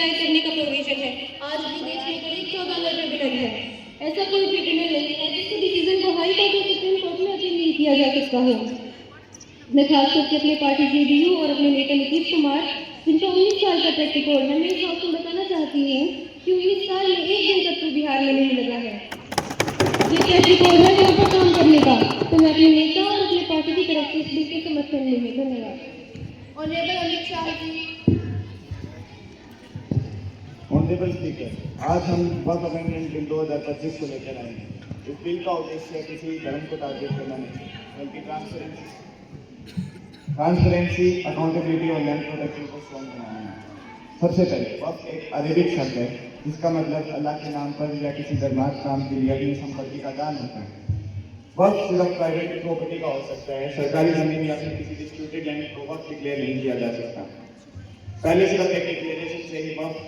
जारी करने का प्रोविजन है। आज भी देश में करीब $14 ट्रिब्यूनल है। ऐसा कोई ट्रिब्यूनल नहीं है जिसके डिसीजन को हाई कोर्ट और सुप्रीम कोर्ट में अपील नहीं किया जा सकता हो। मैं खास करके अपने पार्टी जेडीयू और अपने नेता नीतीश कुमार, जिनका 19 साल का ट्रैक रिकॉर्ड है, मैं इस बात को बताना चाहती हूँ कि 19 साल में एक दिन तक तो बिहार में नहीं लगा है। ये ट्रैक रिकॉर्ड है यहाँ पर काम करने का। तो मैं अपने नेता और अपने पार्टी की तरफ से इस बिल के समर्थन में धन्यवाद। Honourable Amit Shah ji. Honourable speaker, आज हम वक्फ अमेंडमेंट बिल 2025 को लेकर आए हैं। इस बिल का उद्देश्य किसी धर्म को टारगेट करना नहीं, बल्कि ट्रांसपेरेंसी, अकाउंटेबिलिटी और लैंड प्रोटेक्शन को स्ट्रॉन्ग बनाना है। सबसे पहले वक्फ एक अरेबिक शब्द है जिसका मतलब अल्लाह के नाम पर या किसी दरबार काम के लिए अपनी संपत्ति का दान होता है। वक्फ सिर्फ प्राइवेट प्रॉपर्टी का हो सकता है, सरकारी जमीन या फिर किसी डिस्प्यूटेड लैंड को वक्फ डिक्लेयर नहीं किया जा सकता। पहले सिर्फ एक डिक्लेरेशन से ही वक्फ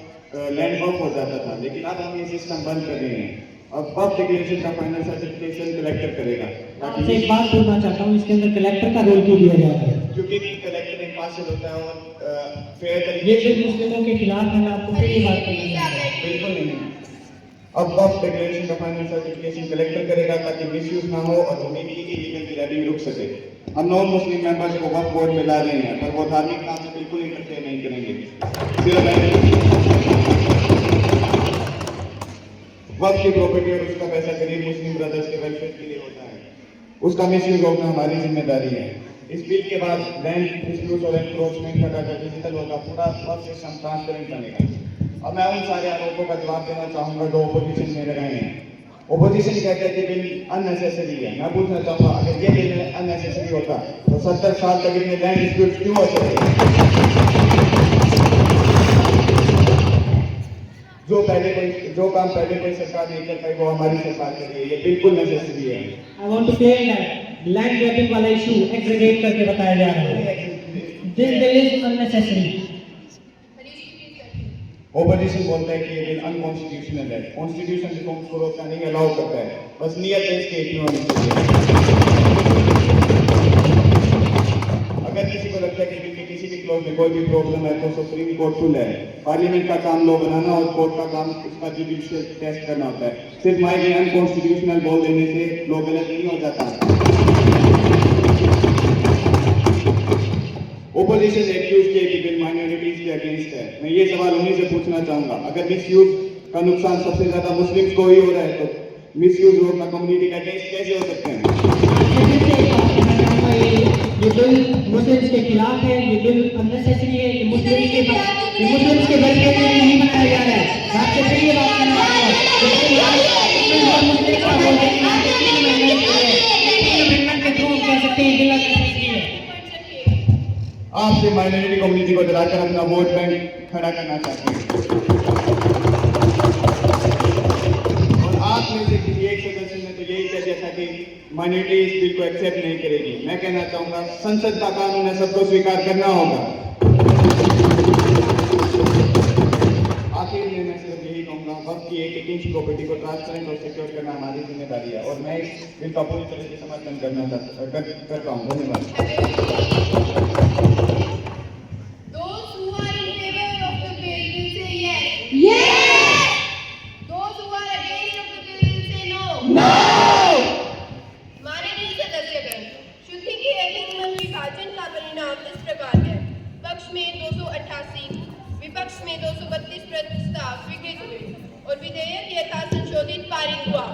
लैंड वक्फ हो जाता था, लेकिन अब हम ये सिस्टम बंद कर रहे हैं। अब वक्फ डिक्लेरेशन का फाइनल सर्टिफिकेशन कलेक्टर करेगा। आपसे एक बात बोलना चाहता हूँ, इसके अंदर कलेक्टर का रोल क्यों दिया जा रहा है? क्योंकि कलेक्टर इम्पार्शियल होता है और फेयर ये तरीके बिल मुस्लिमों के खिलाफ है, मैं आपको फिर ये बात करना चाहता हूँ। बिल्कुल नहीं। अब वक्फ डिक्लेरेशन का फाइनल सर्टिफिकेशन कलेक्टर करेगा ताकि मिसयूज ना हो और कम्युनिटी की लीगल ग्रैबिंग रुक सके। हम नॉन मुस्लिम मेंबर्स को वक्फ बोर्ड में ला रहे हैं, पर वो धार्मिक काम में बिल्कुल इंटरफेयर नहीं करेंगे। वक्फ की प्रॉपर्टी और उसका पैसा गरीब मुस्लिम ब्रदर्स के वेलफेयर के लिए होता है, उसका मिसयूज रोकना हमारी जिम्मेदारी है। इस बिल के बाद लैंड डिस्प्यूट और एनक्रोचमेंट का डाटा डिजिटल होगा, पूरा वक्फ सिस्टम ट्रांसपेरेंट बनेगा। अब मैं उन सारे आरोपों का जवाब देना चाहूंगा जो ओपोजिशन में लगाए हैं। ओपोजिशन कहते हैं कि बिल अननेसेसरी है। मैं पूछना चाहूंगा, अगर ये बिल अननेसेसरी होता तो 70 साल तक इतने लैंड डिस्प्यूट क्यों होते थे? जो काम पहले कोई सरकार नहीं कर पाई वो हमारी सरकार कर रही है। ये बिल्कुल नेसेसरी है। I want to say that land grabbing वाला इशू एग्रीगेट करके बताया जा रहा है। This bill is unnecessary. Opposition बोलता है कि ये बिल अनकॉन्स्टिट्यूशनल है, कॉन्स्टिट्यूशन रिफॉर्म्स को रोकना नहीं अलाउ करता है, बस नियत है इसके इतनी होनी चाहिए। अगर किसी को लगता है कि बिल के किसी भी क्लॉज में कोई भी प्रॉब्लम है तो सुप्रीम कोर्ट फुल है। पार्लियामेंट का काम लॉ बनाना और कोर्ट का काम उसका जुडिशियल टेस्ट करना होता है। सिर्फ माइक अनकॉन्स्टिट्यूशनल बोल देने से लॉ गलत नहीं हो जाता। ओपोजिशन ने एक्यूज किया कि बिल माइनॉरिटीज के अगेंस्ट है। मैं ये सवाल उन्हीं से पूछना चाहूंगा, अगर मिसयूज का नुकसान सबसे ज्यादा मुस्लिम्स को ही हो रहा है तो मिसयूज रोकना कम्युनिटी का अगेंस्ट कैसे हो सकते हैं? ये बिल मुस्लिम्स के खिलाफ है, ये बिल अननेसेसरी है, ये मुस्लिम्स के वेलफेयर के लिए नहीं बनाया जा रहा है। मैं आपसे फिर ये बात करना चाहूँगा, मुस्लिम्स का बोल रहे हैं के थ्रू हम कह सकते हैं बिल अननेसेसरी है। आपसे माइनॉरिटी कम्युनिटी को डराकर अपना वोट बैंक खड़ा करना चाहते हैं और आप में से किसी एक सदस्य ने तो यही कह दिया था कि माइनॉरिटी इस बिल को एक्सेप्ट नहीं करेगी। मैं कहना चाहूंगा संसद का कानून है, सबको स्वीकार करना होगा। आखिर में मैं सिर्फ यही कहूंगा, वक्त की एक इंच प्रॉपर्टी को ट्रांसपेरेंट और सिक्योर करना हमारी जिम्मेदारी है और मैं इस बिल का पूरी तरह से समर्थन करता हूँ। धन्यवाद। विपक्ष में 232 प्रस्ताव स्वीकृत हुए और विधेयक यथासंशोधित पारित हुआ।